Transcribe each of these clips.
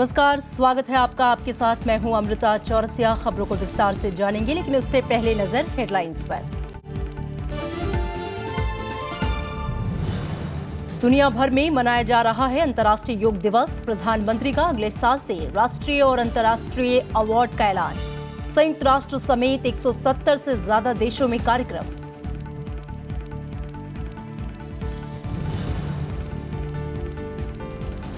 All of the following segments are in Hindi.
नमस्कार, स्वागत है आपका। आपके साथ मैं हूं अमृता चौरसिया। खबरों को विस्तार से जानेंगे, लेकिन उससे पहले नजर हेडलाइंस पर। दुनिया भर में मनाया जा रहा है अंतर्राष्ट्रीय योग दिवस। प्रधानमंत्री का अगले साल से राष्ट्रीय और अंतर्राष्ट्रीय अवार्ड का ऐलान। संयुक्त राष्ट्र समेत 170 से ज्यादा देशों में कार्यक्रम।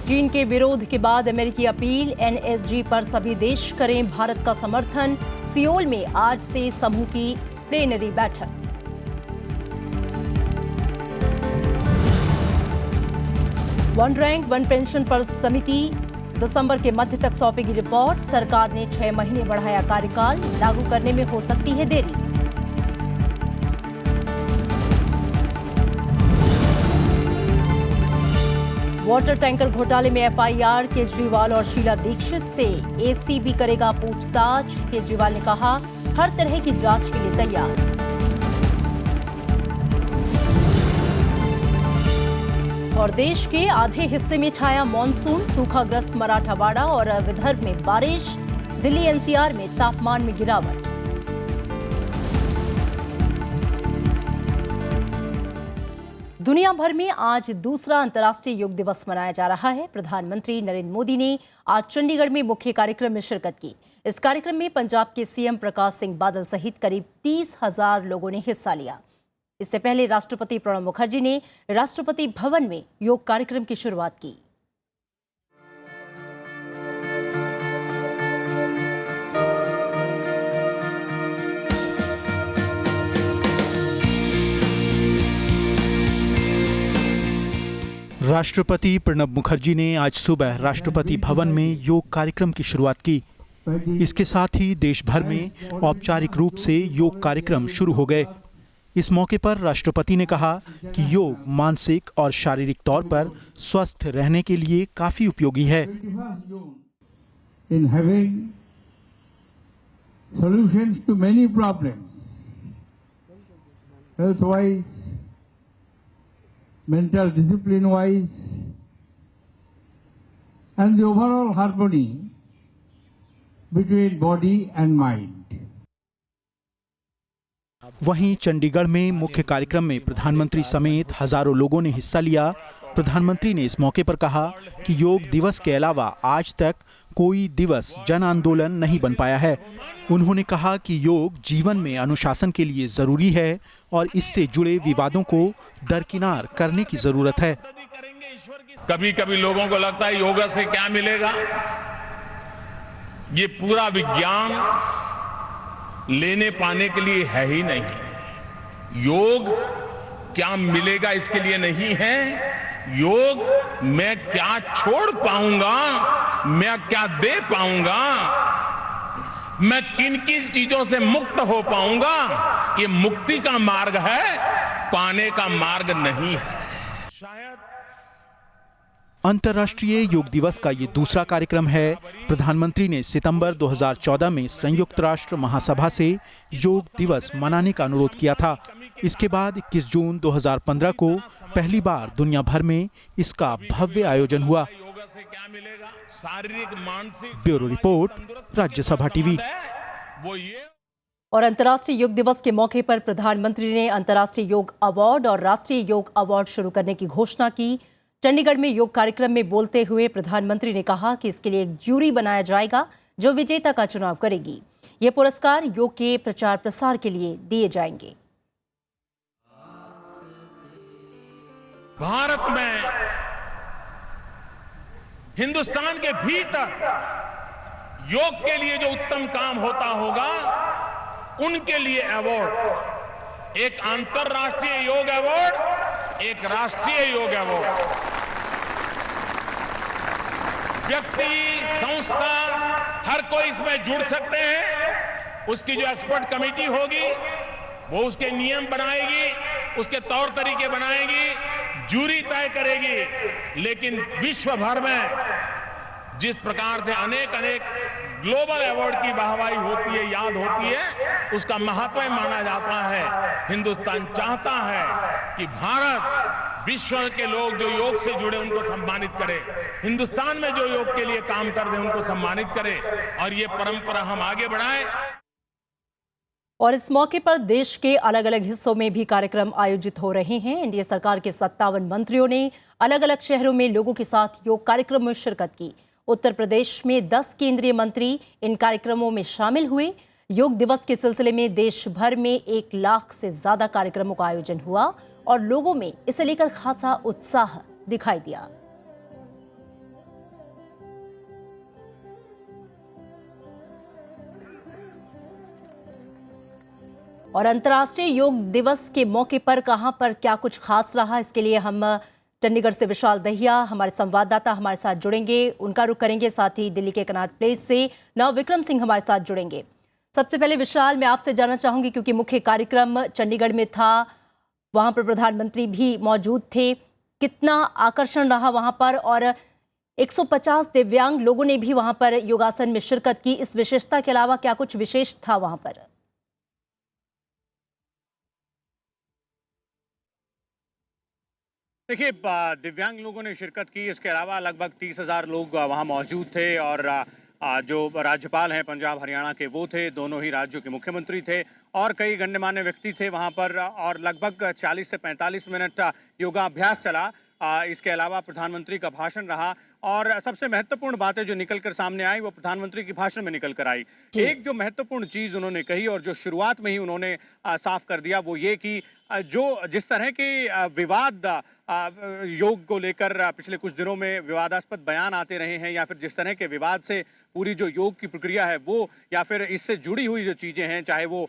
चीन के विरोध के बाद अमेरिकी अपील, एनएसजी पर सभी देश करें भारत का समर्थन। सियोल में आज से समूह की प्लेनरी बैठक। वन रैंक वन पेंशन पर समिति दिसंबर के मध्य तक सौंपेगी रिपोर्ट। सरकार ने 6 महीने बढ़ाया कार्यकाल, लागू करने में हो सकती है देरी। वाटर टैंकर घोटाले में एफआईआर, केजरीवाल और शीला दीक्षित से एसीबी करेगा पूछताछ। केजरीवाल ने कहा हर तरह की जांच के लिए तैयार। और देश के आधे हिस्से में छाया मॉनसून, सूखाग्रस्त मराठवाड़ा और विदर्भ में बारिश। दिल्ली एनसीआर में तापमान में गिरावट। दुनिया भर में आज दूसरा अंतर्राष्ट्रीय योग दिवस मनाया जा रहा है। प्रधानमंत्री नरेंद्र मोदी ने आज चंडीगढ़ में मुख्य कार्यक्रम में शिरकत की। इस कार्यक्रम में पंजाब के सीएम प्रकाश सिंह बादल सहित करीब 30,000 लोगों ने हिस्सा लिया। इससे पहले राष्ट्रपति प्रणब मुखर्जी ने राष्ट्रपति भवन में योग कार्यक्रम की शुरुआत की। राष्ट्रपति प्रणब मुखर्जी ने आज सुबह राष्ट्रपति भवन में योग कार्यक्रम की शुरुआत की। इसके साथ ही देश भर में औपचारिक रूप से योग कार्यक्रम शुरू हो गए। इस मौके पर राष्ट्रपति ने कहा कि योग मानसिक और शारीरिक तौर पर स्वस्थ रहने के लिए काफी उपयोगी है। In having solutions to many problems, health-wise, mental discipline-wise, and the overall harmony between body and mind. वहीं चंडीगढ़ में मुख्य कार्यक्रम में प्रधानमंत्री समेत हजारों लोगों ने हिस्सा लिया। प्रधानमंत्री ने इस मौके पर कहा कि योग दिवस के अलावा आज तक कोई दिवस जन आंदोलन नहीं बन पाया है। उन्होंने कहा कि योग जीवन में अनुशासन के लिए जरूरी है और इससे जुड़े विवादों को दरकिनार करने की जरूरत है। कभी कभी लोगों को लगता है योगा से क्या मिलेगा। ये पूरा विज्ञान लेने पाने के लिए है ही नहीं। योग क्या मिलेगा इसके लिए नहीं है। योग मैं क्या छोड़ पाऊंगा, मैं क्या दे पाऊंगा, मैं किन किन चीजों से मुक्त हो पाऊंगा, ये मुक्ति का मार्ग है, पाने का मार्ग नहीं है। शायद अंतर्राष्ट्रीय योग दिवस का ये दूसरा कार्यक्रम है। प्रधानमंत्री ने सितंबर 2014 में संयुक्त राष्ट्र महासभा से योग दिवस मनाने का अनुरोध किया था। इसके बाद 21 जून 2015 को पहली बार दुनिया भर में इसका भव्य आयोजन हुआ। Bureau report, Rajya Sabha TV. और अंतर्राष्ट्रीय योग दिवस के मौके पर प्रधानमंत्री ने अंतर्राष्ट्रीय योग अवार्ड और राष्ट्रीय योग अवार्ड शुरू करने की घोषणा की। चंडीगढ़ में योग कार्यक्रम में बोलते हुए प्रधानमंत्री ने कहा कि इसके लिए एक ज्यूरी बनाया जाएगा जो विजेता का चुनाव करेगी। ये पुरस्कार योग के प्रचार प्रसार के लिए दिए जाएंगे। भारत में, हिंदुस्तान के भीतर योग के लिए जो उत्तम काम होता होगा उनके लिए अवार्ड, एक अंतर्राष्ट्रीय योग अवार्ड, एक राष्ट्रीय योग अवार्ड। व्यक्ति, संस्था, हर कोई इसमें जुड़ सकते हैं। उसकी जो एक्सपर्ट कमेटी होगी वो उसके नियम बनाएगी, उसके तौर तरीके बनाएगी, जूरी तय करेगी। लेकिन विश्व भर में जिस प्रकार से अनेक ग्लोबल अवार्ड की वाहवाही होती है, याद होती है, उसका महत्व माना जाता है। हिंदुस्तान चाहता है कि भारत विश्व के लोग जो योग से जुड़े उनको सम्मानित करें, हिंदुस्तान में जो योग के लिए काम कर रहे हैं उनको सम्मानित करें और ये परंपरा हम आगे बढ़ाएं। और इस मौके पर देश के अलग अलग हिस्सों में भी कार्यक्रम आयोजित हो रहे हैं। एनडीए सरकार के 57 मंत्रियों ने अलग अलग शहरों में लोगों के साथ योग कार्यक्रम में शिरकत की। उत्तर प्रदेश में 10 केंद्रीय मंत्री इन कार्यक्रमों में शामिल हुए। योग दिवस के सिलसिले में देश भर में 1 लाख से ज्यादा कार्यक्रमों का आयोजन हुआ और लोगों में इसे लेकर खासा उत्साह दिखाई दिया। और अंतर्राष्ट्रीय योग दिवस के मौके पर कहां पर क्या कुछ खास रहा, इसके लिए हम चंडीगढ़ से विशाल दहिया हमारे संवाददाता हमारे साथ जुड़ेंगे, उनका रुख करेंगे। साथ ही दिल्ली के कनॉट प्लेस से नवविक्रम सिंह हमारे साथ जुड़ेंगे। सबसे पहले विशाल, मैं आपसे जानना चाहूंगी, क्योंकि मुख्य कार्यक्रम चंडीगढ़ में था, वहां पर प्रधानमंत्री भी मौजूद थे, कितना आकर्षण रहा वहां पर और 150 दिव्यांग लोगों ने भी वहां पर योगासन में शिरकत की। इस विशेषता के अलावा क्या कुछ विशेष था वहां पर? देखिए, दिव्यांग लोगों ने शिरकत की। इसके अलावा लगभग 30,000 लोग वहां मौजूद थे और जो राज्यपाल हैं पंजाब हरियाणा के वो थे, दोनों ही राज्यों के मुख्यमंत्री थे और कई गण्यमान्य व्यक्ति थे वहां पर और लगभग 40 से 45 मिनट योगाभ्यास चला। इसके अलावा प्रधानमंत्री का भाषण रहा और सबसे महत्वपूर्ण बातें जो निकल कर सामने आई वो प्रधानमंत्री के भाषण में निकल कर आई। एक जो महत्वपूर्ण चीज उन्होंने कही और जो शुरुआत में ही उन्होंने साफ कर दिया वो ये कि जिस तरह के विवाद योग को लेकर पिछले कुछ दिनों में विवादास्पद बयान आते रहे हैं या फिर जिस तरह के विवाद से पूरी जो योग की प्रक्रिया है वो या फिर इससे जुड़ी हुई जो चीजें हैं, चाहे वो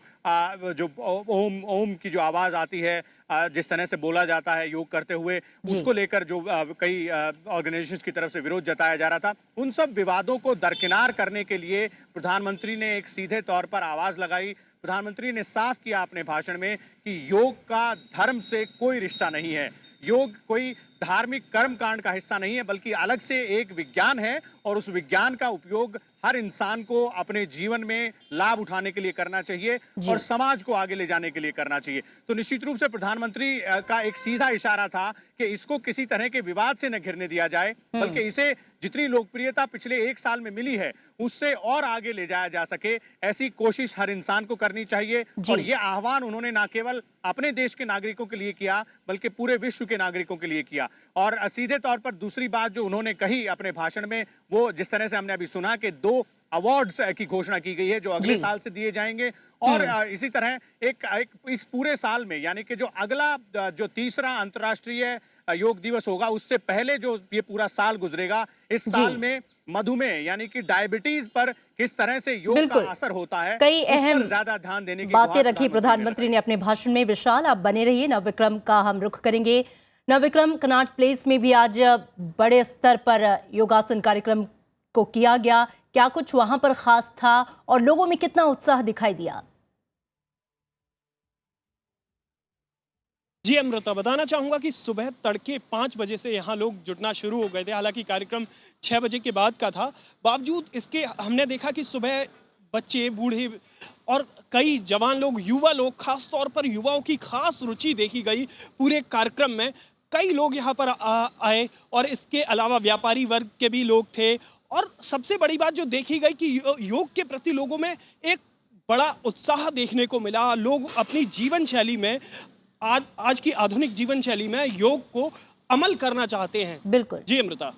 जो ओम की जो आवाज आती है, जिस तरह से बोला जाता है योग करते हुए, उसको लेकर जो कई ऑर्गेनाइजेशंस की तरफ से विरोध जताया जा रहा था, उन सब विवादों को दरकिनार करने के लिए प्रधानमंत्री ने एक सीधे तौर पर आवाज लगाई। प्रधानमंत्री ने साफ किया अपने भाषण में कि योग का धर्म से कोई रिश्ता नहीं है, योग कोई धार्मिक कर्मकांड का हिस्सा नहीं है, बल्कि अलग से एक विज्ञान है और उस विज्ञान का उपयोग हर इंसान को अपने जीवन में लाभ उठाने के लिए करना चाहिए और समाज को आगे ले जाने के लिए करना चाहिए। तो निश्चित रूप से प्रधानमंत्री का एक सीधा इशारा था कि इसको किसी तरह के विवाद से न घिरने दिया जाए, बल्कि इसे जितनी लोकप्रियता पिछले 1 साल में मिली है उससे और आगे ले जाया जा सके, ऐसी कोशिश हर इंसान को करनी चाहिए। और ये आह्वान उन्होंने न केवल अपने देश के नागरिकों के लिए किया बल्कि पूरे विश्व के नागरिकों के लिए किया। और सीधे तौर पर दूसरी बात जो उन्होंने कही अपने भाषण में, वो जिस तरह से हमने अभी सुना कि 2 अवार्ड्स की घोषणा की गई है जो अगले साल से दिए जाएंगे और इसी तरह एक इस पूरे साल में, यानी कि जो अगला जो तीसरा अंतर्राष्ट्रीय योग दिवस होगा उससे पहले जो ये पूरा साल गुजरेगा, इस साल में मधुमेह यानी कि डायबिटीज पर किस तरह से योग का असर होता है, कई अहम ज्यादा ध्यान देने की बातें रखी प्रधानमंत्री ने अपने भाषण में। विशाल, आप बने रहिए, नवविक्रम का हम रुख करेंगे। नवविक्रम, कनॉट प्लेस में भी आज बड़े स्तर पर योगासन कार्यक्रम को किया गया, क्या कुछ वहां पर खास था और लोगों में कितना उत्साह दिखाई दिया? जी अमृता, बताना चाहूंगा कि सुबह तड़के 5 बजे से यहाँ लोग जुटना शुरू हो गए थे। हालांकि कार्यक्रम 6 बजे के बाद का था, बावजूद इसके हमने देखा कि सुबह बच्चे, बूढ़े और कई जवान लोग, युवा लोग, खास तौर पर युवाओं की खास रुचि देखी गई पूरे कार्यक्रम में। कई लोग यहाँ पर आए और इसके अलावा व्यापारी वर्ग के भी लोग थे और सबसे बड़ी बात जो देखी गई कि योग के प्रति लोगों में एक बड़ा उत्साह देखने को मिला। लोग अपनी जीवन शैली में, आज की आधुनिक जीवन शैली में योग को अमल करना चाहते हैं। बिल्कुल जी अमृता।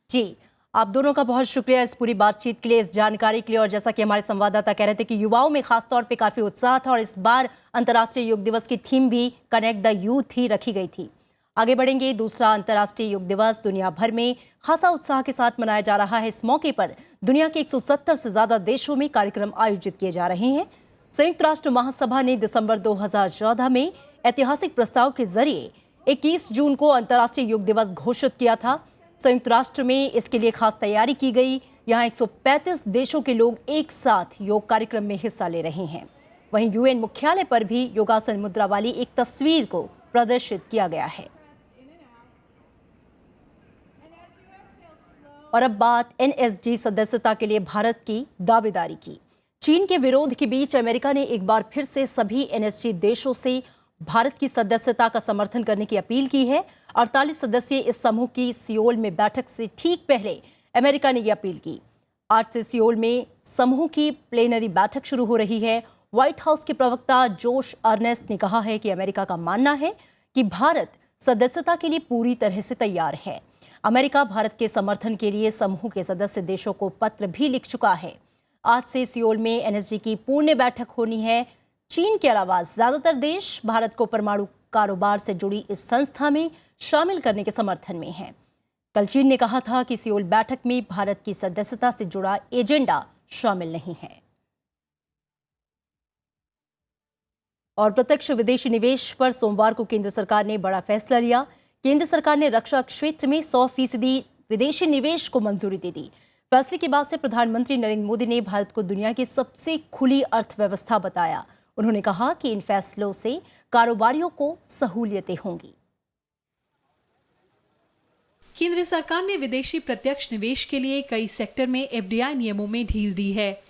जी, आप दोनों का बहुत शुक्रिया इस पूरी बातचीत के लिए, इस जानकारी के लिए। और जैसा कि हमारे संवाददाता कह रहे थे कि युवाओं में खास तौर पे काफी उत्साह था और इस बार अंतर्राष्ट्रीय योग दिवस की थीम भी कनेक्ट द यूथ ही रखी गई थी। आगे बढ़ेंगे। दूसरा अंतर्राष्ट्रीय योग दिवस दुनिया भर में खासा उत्साह के साथ मनाया जा रहा है। इस मौके पर दुनिया के 170 से ज्यादा देशों में कार्यक्रम आयोजित किए जा रहे हैं। संयुक्त राष्ट्र महासभा ने दिसंबर 2014 में ऐतिहासिक प्रस्ताव के जरिए 21 जून को अंतर्राष्ट्रीय योग दिवस घोषित किया था। संयुक्त राष्ट्र में इसके लिए खास तैयारी की गई। यहाँ 135 देशों के लोग एक साथ योग कार्यक्रम में हिस्सा ले रहे हैं। वहीं यूएन मुख्यालय पर भी योगासन मुद्रा वाली एक तस्वीर को प्रदर्शित किया गया है। और अब बात एनएसजी सदस्यता के लिए भारत की दावेदारी की। चीन के विरोध के बीच अमेरिका ने एक बार फिर से सभी एनएसजी देशों से भारत की सदस्यता का समर्थन करने की अपील की है। 48 सदस्यीय इस समूह की सियोल में बैठक से ठीक पहले अमेरिका ने यह अपील की। आज से सियोल में समूह की प्लेनरी बैठक शुरू हो रही है। व्हाइट हाउस के प्रवक्ता जोश अर्नेस्ट ने कहा है कि अमेरिका का मानना है कि भारत सदस्यता के लिए पूरी तरह से तैयार है। अमेरिका भारत के समर्थन के लिए समूह के सदस्य देशों को पत्र भी लिख चुका है। आज से सियोल में एनएसजी की पूर्ण बैठक होनी है। चीन के अलावा ज्यादातर देश भारत को परमाणु कारोबार से जुड़ी इस संस्था में शामिल करने के समर्थन में हैं। कल चीन ने कहा था कि सियोल बैठक में भारत की सदस्यता से जुड़ा एजेंडा शामिल नहीं है। और प्रत्यक्ष विदेशी निवेश पर सोमवार को केंद्र सरकार ने बड़ा फैसला लिया। केंद्र सरकार ने रक्षा क्षेत्र में 100% विदेशी निवेश को मंजूरी दे दी। फैसले के बाद से प्रधानमंत्री नरेंद्र मोदी ने भारत को दुनिया की सबसे खुली अर्थव्यवस्था बताया। उन्होंने कहा कि इन फैसलों से कारोबारियों को सहूलियतें होंगी। केंद्र सरकार ने विदेशी प्रत्यक्ष निवेश के लिए कई सेक्टर में एफडीआई नियमों में ढील दी है।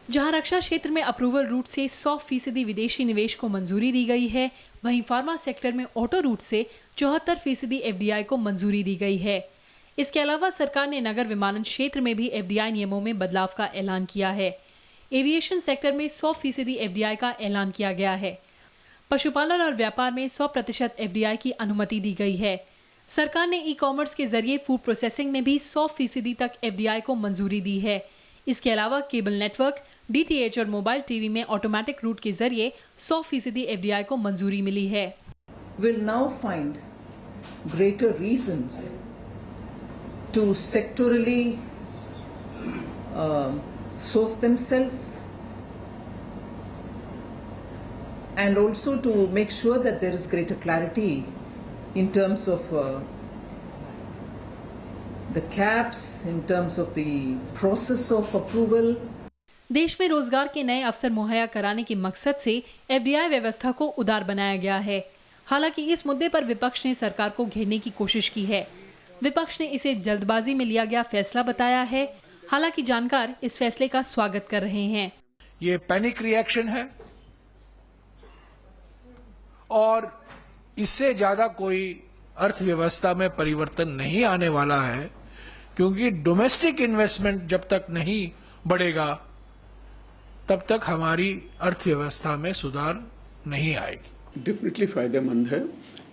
जहां रक्षा क्षेत्र में अप्रूवल रूट से 100% विदेशी निवेश को मंजूरी दी गई है, वहीं फार्मा सेक्टर में ऑटो रूट से 74% एफडीआई को मंजूरी दी गई है। इसके अलावा सरकार ने नगर विमानन क्षेत्र में भी एफडीआई नियमों में बदलाव का ऐलान किया है। एविएशन सेक्टर में 100% एफडीआई का ऐलान किया गया है। पशुपालन और व्यापार में 100% एफडीआई की अनुमति दी गई है। सरकार ने ई कॉमर्स के जरिए फूड प्रोसेसिंग में भी 100% तक एफडीआई को मंजूरी दी है। इसके अलावा केबल नेटवर्क, डीटीएच और मोबाइल टीवी में ऑटोमेटिक रूट के जरिए 100% एफडीआई को मंजूरी मिली है। Will now find greater reasons to sectorally source themselves and also to make sure that there is greater clarity in terms of the caps, in terms of the process of approval. देश में रोजगार के नए अवसर मुहैया कराने के मकसद से एफडीआई व्यवस्था को उदार बनाया गया है। हालांकि इस मुद्दे पर विपक्ष ने सरकार को घेरने की कोशिश की है। विपक्ष ने इसे जल्दबाजी में लिया गया फैसला बताया है। हालांकि जानकार इस फैसले का स्वागत कर रहे हैं। ये पैनिक रिएक्शन है और इससे ज्यादा कोई अर्थव्यवस्था में परिवर्तन नहीं आने वाला है, क्योंकि डोमेस्टिक इन्वेस्टमेंट जब तक नहीं बढ़ेगा तब तक हमारी अर्थव्यवस्था में सुधार नहीं आएगी। डेफिनेटली फायदेमंद है,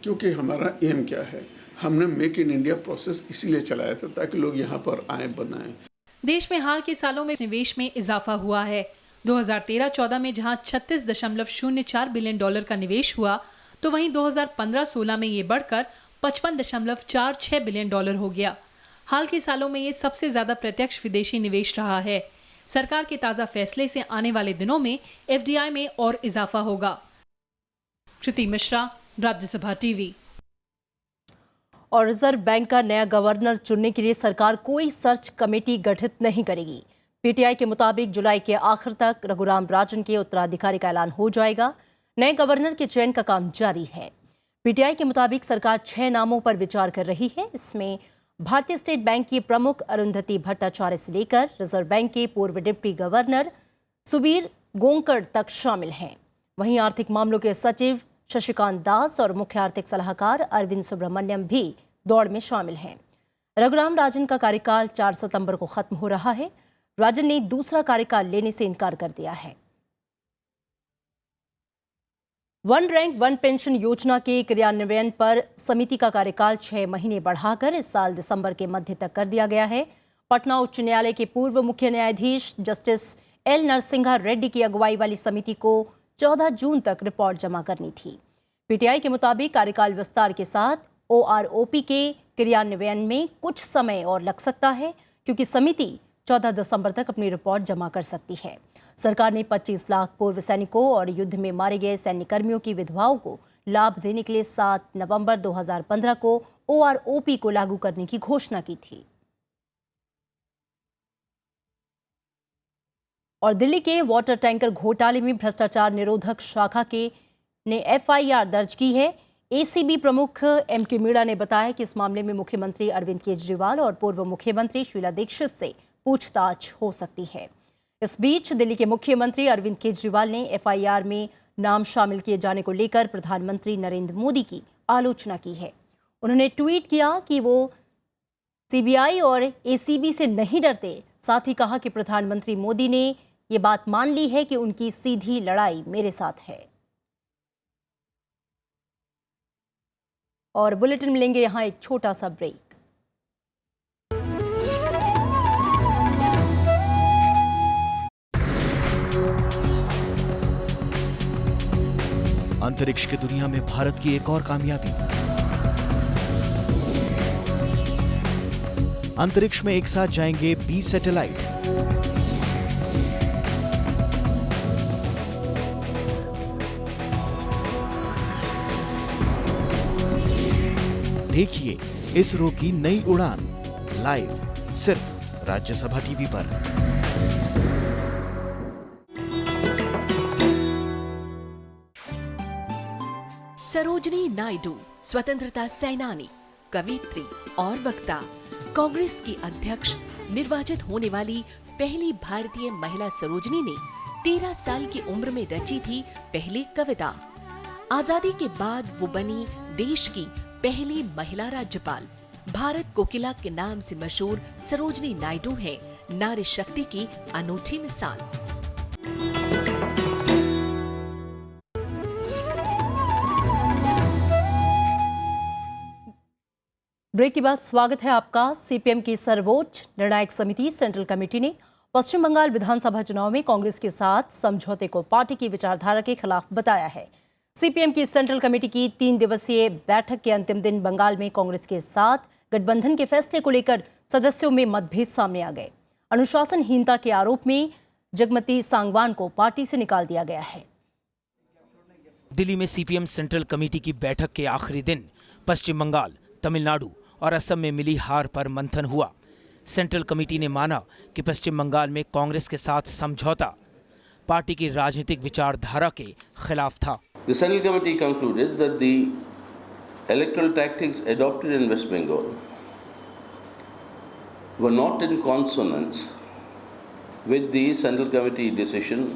क्योंकि हमारा एम क्या है, हमने मेक इन इंडिया प्रोसेस इसीलिए चलाया था ताकि लोग यहाँ पर आए बनाएं। देश में हाल के सालों में निवेश में इजाफा हुआ है। 2013-14 में जहां $36.04 बिलियन का निवेश हुआ, तो वहीं 2015-16 में ये बढ़कर $55.46 बिलियन हो गया। हाल के सालों में ये सबसे ज्यादा प्रत्यक्ष विदेशी निवेश रहा है। सरकार के ताजा फैसले से आने वाले दिनों में एफडीआई में और इजाफा होगा। कृति मिश्रा, राज्यसभा टीवी। और रिजर्व बैंक का नया गवर्नर चुनने के लिए सरकार कोई सर्च कमेटी गठित नहीं करेगी। पीटीआई के मुताबिक जुलाई के आखिर तक रघुराम राजन के उत्तराधिकारी का ऐलान हो जाएगा। नए गवर्नर के चयन का काम जारी है। पीटीआई के मुताबिक सरकार 6 नामों पर विचार कर रही है। इसमें भारतीय स्टेट बैंक की प्रमुख अरुंधति भट्टाचार्य से लेकर रिजर्व बैंक के पूर्व डिप्टी गवर्नर सुबीर गोंकड़ तक शामिल हैं। वहीं आर्थिक मामलों के सचिव शशिकांत दास और मुख्य आर्थिक सलाहकार अरविंद सुब्रमण्यम भी दौड़ में शामिल हैं। रघुराम राजन का कार्यकाल 4 सितंबर को खत्म हो रहा है। राजन ने दूसरा कार्यकाल लेने से इनकार कर दिया है। वन रैंक वन पेंशन योजना के क्रियान्वयन पर समिति का कार्यकाल 6 महीने बढ़ाकर इस साल दिसंबर के मध्य तक कर दिया गया है। पटना उच्च न्यायालय के पूर्व मुख्य न्यायाधीश जस्टिस एल नरसिंहा रेड्डी की अगुवाई वाली समिति को 14 जून तक रिपोर्ट जमा करनी थी। पीटीआई के मुताबिक कार्यकाल विस्तार के साथ ओआरओपी के क्रियान्वयन में कुछ समय और लग सकता है, क्योंकि समिति 14 दिसंबर तक अपनी रिपोर्ट जमा कर सकती है। सरकार ने 25 लाख पूर्व सैनिकों और युद्ध में मारे गए सैन्यकर्मियों की विधवाओं को लाभ देने के लिए 7 नवंबर 2015 को ओआरओपी को लागू करने की घोषणा की थी। और दिल्ली के वाटर टैंकर घोटाले में भ्रष्टाचार निरोधक शाखा ने एफआईआर दर्ज की है। एसीबी प्रमुख एमके मीणा ने बताया कि इस मामले में मुख्यमंत्री अरविंद केजरीवाल और पूर्व मुख्यमंत्री शीला दीक्षित से पूछताछ हो सकती है। इस बीच दिल्ली के मुख्यमंत्री अरविंद केजरीवाल ने एफआईआर में नाम शामिल किए जाने को लेकर प्रधानमंत्री नरेंद्र मोदी की आलोचना की है। उन्होंने ट्वीट किया कि वो सीबीआई और एसीबी से नहीं डरते। साथ ही कहा कि प्रधानमंत्री मोदी ने ये बात मान ली है कि उनकी सीधी लड़ाई मेरे साथ है। और बुलेटिन में लेंगे यहाँ एक छोटा सा ब्रेक। अंतरिक्ष की दुनिया में भारत की एक और कामयाबी। अंतरिक्ष में एक साथ जाएंगे 20 सैटेलाइट। देखिए इसरो की नई उड़ान लाइव सिर्फ राज्यसभा टीवी पर। सरोजनी नायडू स्वतंत्रता सेनानी, कवयित्री और वक्ता, कांग्रेस की अध्यक्ष निर्वाचित होने वाली पहली भारतीय महिला सरोजनी ने 13 साल की उम्र में रची थी पहली कविता। आजादी के बाद वो बनी देश की पहली महिला राज्यपाल। भारत कोकिला के नाम से मशहूर सरोजनी नायडू हैं नारी शक्ति की अनूठी मिसाल। ब्रेक के बाद स्वागत है आपका। सीपीएम की सर्वोच्च निर्णायक समिति सेंट्रल कमेटी ने पश्चिम बंगाल विधानसभा चुनाव में कांग्रेस के साथ समझौते को पार्टी की विचारधारा के खिलाफ बताया है। सीपीएम की सेंट्रल कमेटी की 3 दिवसीय बैठक के अंतिम दिन बंगाल में कांग्रेस के साथ गठबंधन के फैसले को लेकर सदस्यों में मतभेद सामने आ गए। अनुशासनहीनता के आरोप में जगमती सांगवान को पार्टी से निकाल दिया गया है। दिल्ली में सीपीएम सेंट्रल कमेटी की बैठक के आखिरी दिन पश्चिम बंगाल, तमिलनाडु और असम में मिली हार पर मंथन हुआ। सेंट्रल कमेटी ने माना कि पश्चिम बंगाल में कांग्रेस के साथ समझौता पार्टी की राजनीतिक विचारधारा के खिलाफ था। The Central Committee concluded that the electoral tactics adopted in West Bengal were not in consonance with the Central Committee decision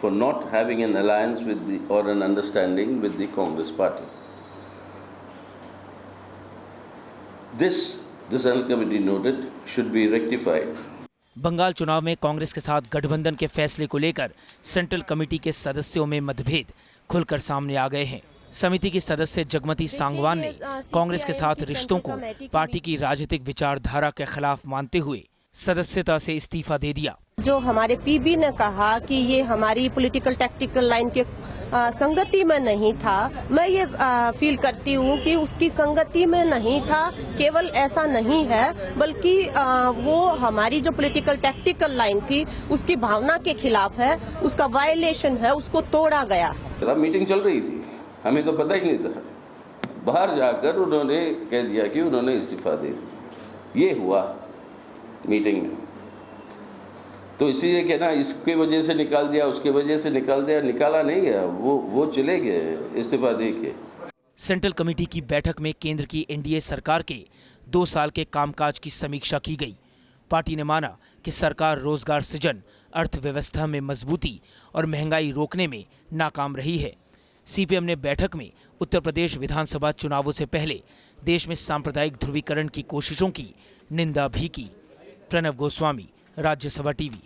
for not having an alliance with the or an understanding with the Congress Party. This, the Central Committee noted, should be rectified. Bengal चुनाव में कांग्रेस के साथ गठबंधन के फैसले को लेकर सेंट्रल कमेटी के सदस्यों में मतभेद खुलकर सामने आ गए हैं। समिति की सदस्य जगमती सांगवान ने कांग्रेस के साथ रिश्तों को पार्टी की राजनीतिक विचारधारा के खिलाफ मानते हुए सदस्यता से इस्तीफा दे दिया। जो हमारे पीबी ने कहा कि ये हमारी पॉलिटिकल टैक्टिकल लाइन के संगति में नहीं था, मैं ये फील करती हूँ कि उसकी संगति में नहीं था। केवल ऐसा नहीं है, बल्कि वो हमारी जो पॉलिटिकल टैक्टिकल लाइन थी उसकी भावना के खिलाफ है, उसका वायलेशन है, उसको तोड़ा गया। मीटिंग चल रही थी, हमें तो पता ही नहीं था। बाहर जाकर उन्होंने कह दिया कि उन्होंने इस्तीफा दे दिया। ये हुआ मीटिंग में, तो इसीलिए कहना इसकी वजह से निकाल दिया, उसके वजह से निकाल दिया, निकाला नहीं गया, वो चले गए इस्तीफा दे के। सेंट्रल कमेटी की बैठक में केंद्र की एनडीए सरकार के 2 साल के कामकाज की समीक्षा की गई। पार्टी ने माना कि सरकार रोजगार सृजन, अर्थव्यवस्था में मजबूती और महंगाई रोकने में नाकाम रही है। सीपीएम ने बैठक में उत्तर प्रदेश विधानसभा चुनावों से पहले देश में सांप्रदायिक ध्रुवीकरण की कोशिशों की निंदा भी की। Pranav Goswami, Rajya Sabha TV.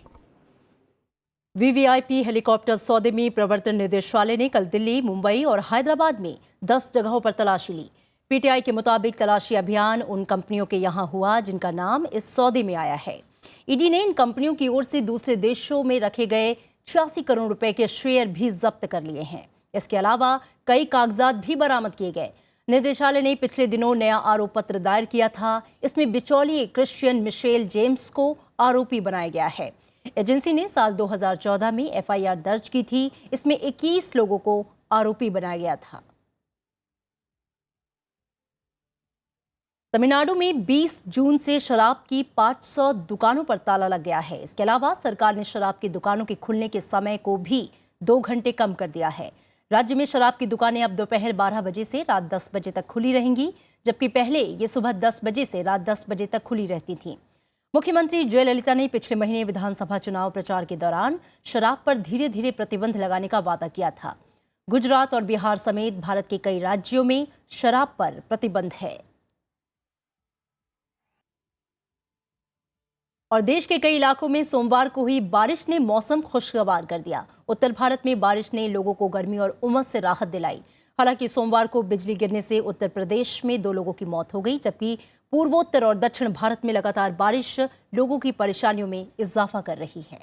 VVIP helicopter सौदे में प्रवर्तन निदेशालय ने कल दिल्ली, मुंबई और हैदराबाद में 10 जगहों पर तलाशी ली। पीटीआई के मुताबिक तलाशी अभियान उन कंपनियों के यहां हुआ जिनका नाम इस सौदे में आया है। ईडी ने इन कंपनियों की ओर से दूसरे देशों में रखे गए 86 करोड़ रुपए के शेयर भी जब्त कर लिए हैं। इसके अलावा कई कागजात भी बरामद किए गए। निदेशालय ने पिछले दिनों नया आरोप पत्र दायर किया था। इसमें बिचौलिए क्रिश्चियन मिशेल जेम्स को आरोपी बनाया गया है। एजेंसी ने साल 2014 में एफआईआर दर्ज की थी। इसमें 21 लोगों को आरोपी बनाया गया था। तमिलनाडु में 20 जून से शराब की 500 दुकानों पर ताला लग गया है। इसके अलावा सरकार ने शराब की दुकानों के खुलने के समय को भी 2 घंटे कम कर दिया है। राज्य में शराब की दुकानें अब दोपहर 12 बजे से रात 10 बजे तक खुली रहेंगी, जबकि पहले ये सुबह 10 बजे से रात 10 बजे तक खुली रहती थीं। मुख्यमंत्री जयललिता ने पिछले महीने विधानसभा चुनाव प्रचार के दौरान शराब पर धीरे धीरे प्रतिबंध लगाने का वादा किया था। गुजरात और बिहार समेत भारत के कई राज्यों में शराब पर प्रतिबंध है और देश के कई इलाकों में सोमवार को हुई बारिश ने मौसम खुशगवार कर दिया। उत्तर भारत में बारिश ने लोगों को गर्मी और उमस से राहत दिलाई। हालांकि सोमवार को बिजली गिरने से उत्तर प्रदेश में 2 लोगों की मौत हो गई, जबकि पूर्वोत्तर और दक्षिण भारत में लगातार बारिश लोगों की परेशानियों में इजाफा कर रही है।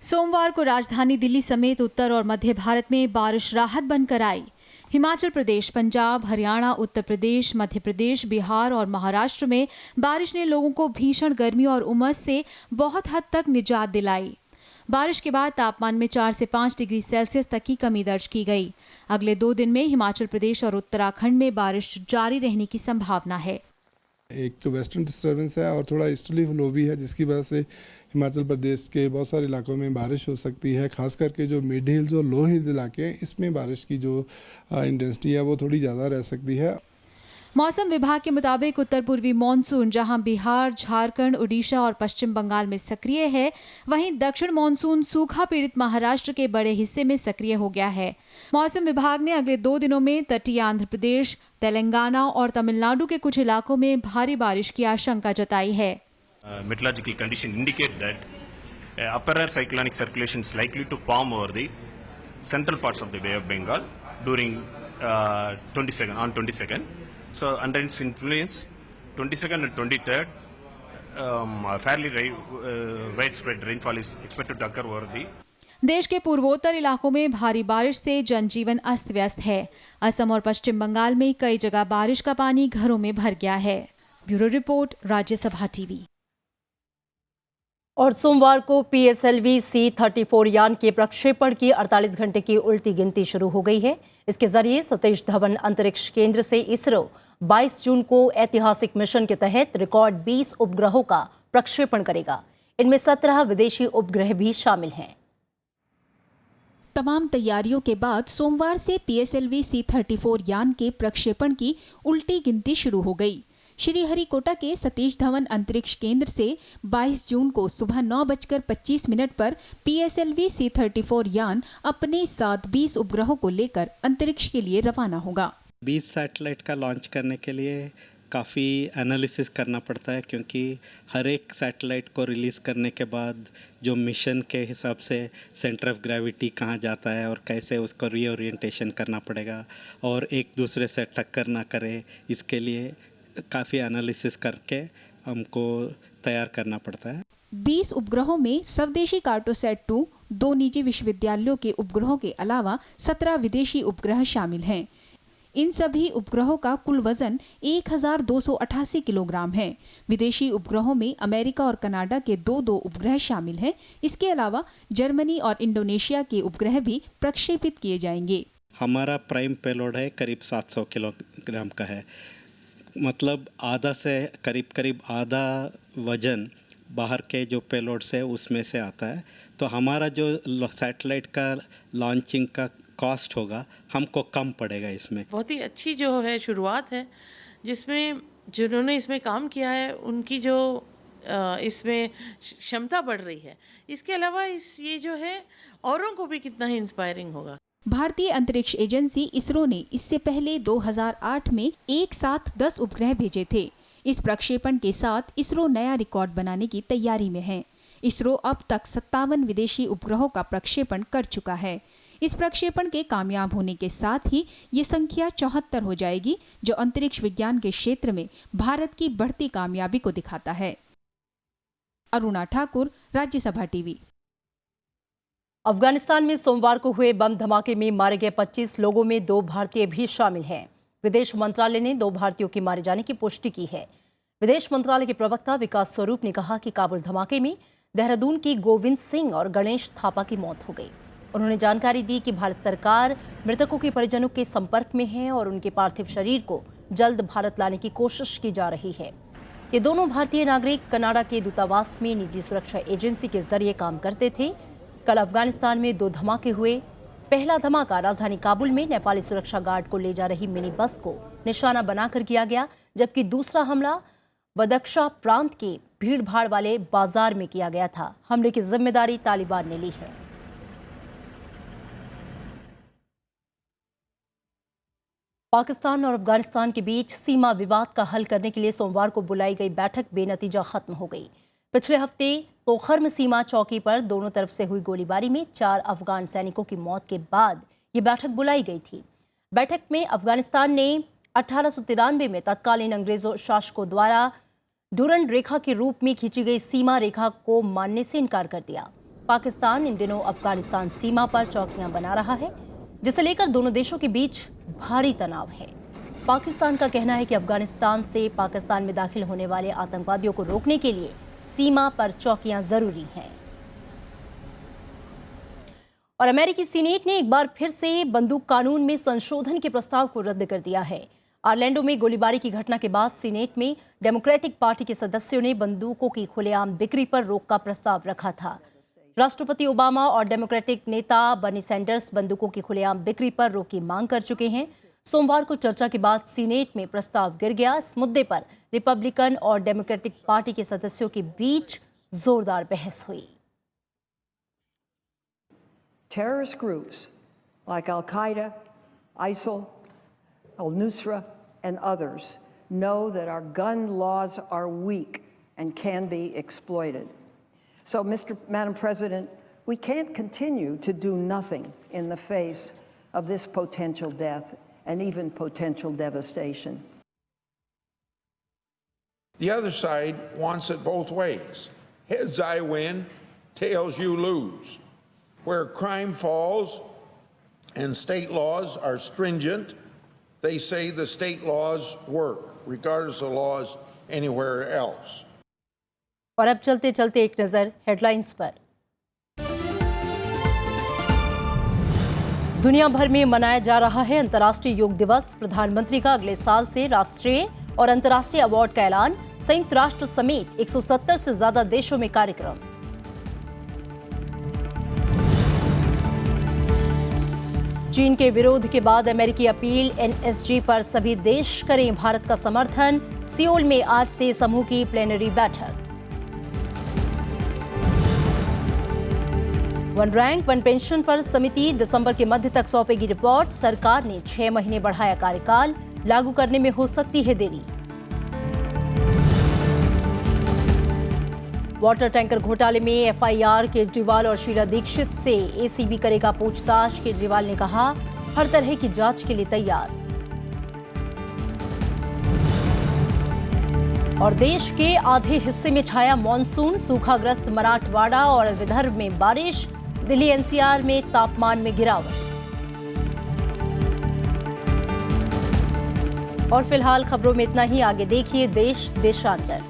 सोमवार को राजधानी दिल्ली समेत उत्तर और मध्य भारत में बारिश राहत बनकर आई। हिमाचल प्रदेश, पंजाब, हरियाणा, उत्तर प्रदेश, मध्य प्रदेश, बिहार और महाराष्ट्र में बारिश ने लोगों को भीषण गर्मी और उमस से बहुत हद तक निजात दिलाई। बारिश के बाद तापमान में 4 से 5 डिग्री सेल्सियस तक की कमी दर्ज की गई। अगले 2 दिन में हिमाचल प्रदेश और उत्तराखंड में बारिश जारी रहने की संभावना है। एक तो वेस्टर्न डिस्टर्बेंस है और थोड़ा ईस्टर्ली फ्लो भी है, जिसकी वजह से हिमाचल प्रदेश के बहुत सारे इलाकों में बारिश हो सकती है। खास करके जो मिड हिल्स और लो हिल्स इलाके हैं, इसमें बारिश की जो इंटेंसिटी है वो थोड़ी ज़्यादा रह सकती है। मौसम विभाग के मुताबिक उत्तर पूर्वी मानसून जहां बिहार, झारखंड, उड़ीसा और पश्चिम बंगाल में सक्रिय है, वहीं दक्षिण मानसून सूखा पीड़ित महाराष्ट्र के बड़े हिस्से में सक्रिय हो गया है। मौसम विभाग ने अगले 2 दिनों में तटीय आंध्र प्रदेश, तेलंगाना और तमिलनाडु के कुछ इलाकों में भारी बारिश की आशंका जताई है। Meteorological condition indicate that upper air cyclonic circulation is likely to form over the central parts of the Bay of Bengal during 22nd. So under its influence, 22nd and 23rd, fairly widespread rainfall is expected to occur over the देश के पूर्वोत्तर इलाकों में भारी बारिश से जनजीवन अस्त व्यस्त है। असम और पश्चिम बंगाल में कई जगह बारिश का पानी घरों में भर गया है। Bureau report, Rajya Sabha TV. और सोमवार को PSLV C-34 यान के प्रक्षेपण की 48 घंटे की उल्टी गिनती शुरू हो गई है। इसके जरिए सतीश धवन अंतरिक्ष केंद्र से इसरो 22 जून को ऐतिहासिक मिशन के तहत रिकॉर्ड 20 उपग्रहों का प्रक्षेपण करेगा। इनमें 17 विदेशी उपग्रह भी शामिल हैं। तमाम तैयारियों के बाद सोमवार से PSLV C-34 यान के प्रक्षेपण की उल्टी गिनती शुरू हो गई। श्रीहरिकोटा के सतीश धवन अंतरिक्ष केंद्र से 22 जून को सुबह 9:25 पर PSLV C-34 यान अपने साथ 20 उपग्रहों को लेकर अंतरिक्ष के लिए रवाना होगा। 20 सैटेलाइट का लॉन्च करने के लिए काफ़ी एनालिसिस करना पड़ता है, क्योंकि हर एक सैटेलाइट को रिलीज़ करने के बाद जो मिशन के हिसाब से सेंटर ऑफ ग्रेविटी कहाँ जाता है और कैसे उसको रीओरिएंटेशन करना पड़ेगा और एक दूसरे से टक्कर ना करे, इसके लिए काफ़ी एनालिसिस करके हमको तैयार करना पड़ता है। 20 उपग्रहों में स्वदेशी कार्टोसैट 2, 2 निजी विश्वविद्यालयों के उपग्रहों के अलावा 17 विदेशी उपग्रह शामिल हैं। इन सभी उपग्रहों का कुल वजन 1288 किलोग्राम है। विदेशी उपग्रहों में अमेरिका और कनाडा के 2 उपग्रह शामिल हैं। इसके अलावा जर्मनी और इंडोनेशिया के उपग्रह भी प्रक्षेपित किए जाएंगे। हमारा प्राइम पेलोड है करीब 700 किलोग्राम का है, मतलब आधा से करीब आधा वजन बाहर के जो पेलोड से उसमें से आता है। तो हमारा जो सैटेलाइट का लॉन्चिंग का कॉस्ट होगा हमको कम पड़ेगा। इसमें बहुत ही अच्छी जो है शुरुआत है, जिसमें जिन्होंने इसमें काम किया है उनकी जो इसमें क्षमता बढ़ रही है। इसके अलावा ये जो है औरों को भी कितना ही इंस्पायरिंग होगा। भारतीय अंतरिक्ष एजेंसी इसरो ने इससे पहले 2008 में एक साथ 10 उपग्रह भेजे थे। इस प्रक्षेपण के साथ इसरो नया रिकॉर्ड बनाने की तैयारी में है। इसरो अब तक 57 विदेशी उपग्रहों का प्रक्षेपण कर चुका है। इस प्रक्षेपण के कामयाब होने के साथ ही ये संख्या 74 हो जाएगी, जो अंतरिक्ष विज्ञान के क्षेत्र में भारत की बढ़ती कामयाबी को दिखाता है। अरुणा ठाकुर, राज्यसभा टीवी। अफगानिस्तान में सोमवार को हुए बम धमाके में मारे गए 25 लोगों में 2 भारतीय भी शामिल हैं। विदेश मंत्रालय ने 2 भारतीयों के मारे जाने की पुष्टि की है। विदेश मंत्रालय के प्रवक्ता विकास स्वरूप ने कहा कि काबुल धमाके में देहरादून की गोविंद सिंह और गणेश थापा की मौत हो गई। उन्होंने जानकारी दी कि भारत सरकार मृतकों के परिजनों के संपर्क में है और उनके पार्थिव शरीर को जल्द भारत लाने की कोशिश की जा रही है। ये दोनों भारतीय नागरिक कनाडा के दूतावास में निजी सुरक्षा एजेंसी के जरिए काम करते थे। कल अफगानिस्तान में 2 धमाके हुए। पहला धमाका राजधानी काबुल में नेपाली सुरक्षा गार्ड को ले जा रही मिनी बस को निशाना बनाकर किया गया, जबकि दूसरा हमला बदख्शा प्रांत के भीड़ भाड़ वाले बाजार में किया गया था। हमले की जिम्मेदारी तालिबान ने ली है। पाकिस्तान और अफगानिस्तान के बीच सीमा विवाद का हल करने के लिए सोमवार को बुलाई गई बैठक बेनतीजा खत्म हो गई। पिछले हफ्ते तोखर्म सीमा चौकी पर दोनों तरफ से हुई गोलीबारी में 4 अफगान सैनिकों की मौत के बाद ये बैठक बुलाई गई थी। बैठक में अफगानिस्तान ने 1893 में तत्कालीन अंग्रेजों शासकों द्वारा डुरंड रेखा के रूप में खींची गई सीमा रेखा को मानने से इनकार कर दिया। पाकिस्तान इन दिनों अफगानिस्तान सीमा पर चौकियां बना रहा है, जिसे लेकर दोनों देशों के बीच भारी तनाव है। पाकिस्तान का कहना है कि अफगानिस्तान से पाकिस्तान में दाखिल होने वाले आतंकवादियों को रोकने के लिए सीमा पर चौकियां जरूरी हैं। और अमेरिकी सीनेट ने एक बार फिर से बंदूक कानून में संशोधन के प्रस्ताव को रद्द कर दिया है। ऑरलैंडो में गोलीबारी की घटना के बाद सीनेट में डेमोक्रेटिक पार्टी के सदस्यों ने बंदूकों की खुलेआम बिक्री पर रोक का प्रस्ताव रखा था। राष्ट्रपति ओबामा और डेमोक्रेटिक नेता बर्नी सैंडर्स बंदूकों की खुलेआम बिक्री पर रोक की मांग कर चुके हैं। सोमवार को चर्चा के बाद सीनेट में प्रस्ताव गिर गया। इस मुद्दे पर रिपब्लिकन और डेमोक्रेटिक पार्टी के सदस्यों के बीच जोरदार बहस हुई। Terrorist groups like Al-Qaeda, ISIL, al-Nusra, and others know that our gun laws are weak and can be exploited. So, Madam President, we can't continue to do nothing in the face of this potential death and even potential devastation. The other side wants it both ways. Heads I win, tails you lose. Where crime falls and state laws are stringent, they say the state laws work, regardless of laws anywhere else. और अब चलते चलते एक नजर हेडलाइंस पर। दुनिया भर में मनाया जा रहा है अंतर्राष्ट्रीय योग दिवस। प्रधानमंत्री का अगले साल से राष्ट्रीय और अंतर्राष्ट्रीय अवार्ड का ऐलान। संयुक्त राष्ट्र समेत 170 से ज्यादा देशों में कार्यक्रम। चीन के विरोध के बाद अमेरिकी अपील एनएसजी पर सभी देश करें भारत का समर्थन। सियोल में आज से समूह की प्लेनरी बैठक। वन रैंक वन पेंशन पर समिति दिसंबर के मध्य तक सौंपेगी रिपोर्ट। सरकार ने 6 महीने बढ़ाया कार्यकाल, लागू करने में हो सकती है देरी। वाटर टैंकर घोटाले में एफआईआर। केजरीवाल और शीला दीक्षित से एसीबी करेगा पूछताछ। केजरीवाल ने कहा हर तरह की जांच के लिए तैयार। और देश के आधे हिस्से में छाया मॉनसून। सूखाग्रस्त मराठवाड़ा और विदर्भ में बारिश। दिल्ली एनसीआर में तापमान में गिरावट। और फिलहाल खबरों में इतना ही। आगे देखिए देश देशांतर।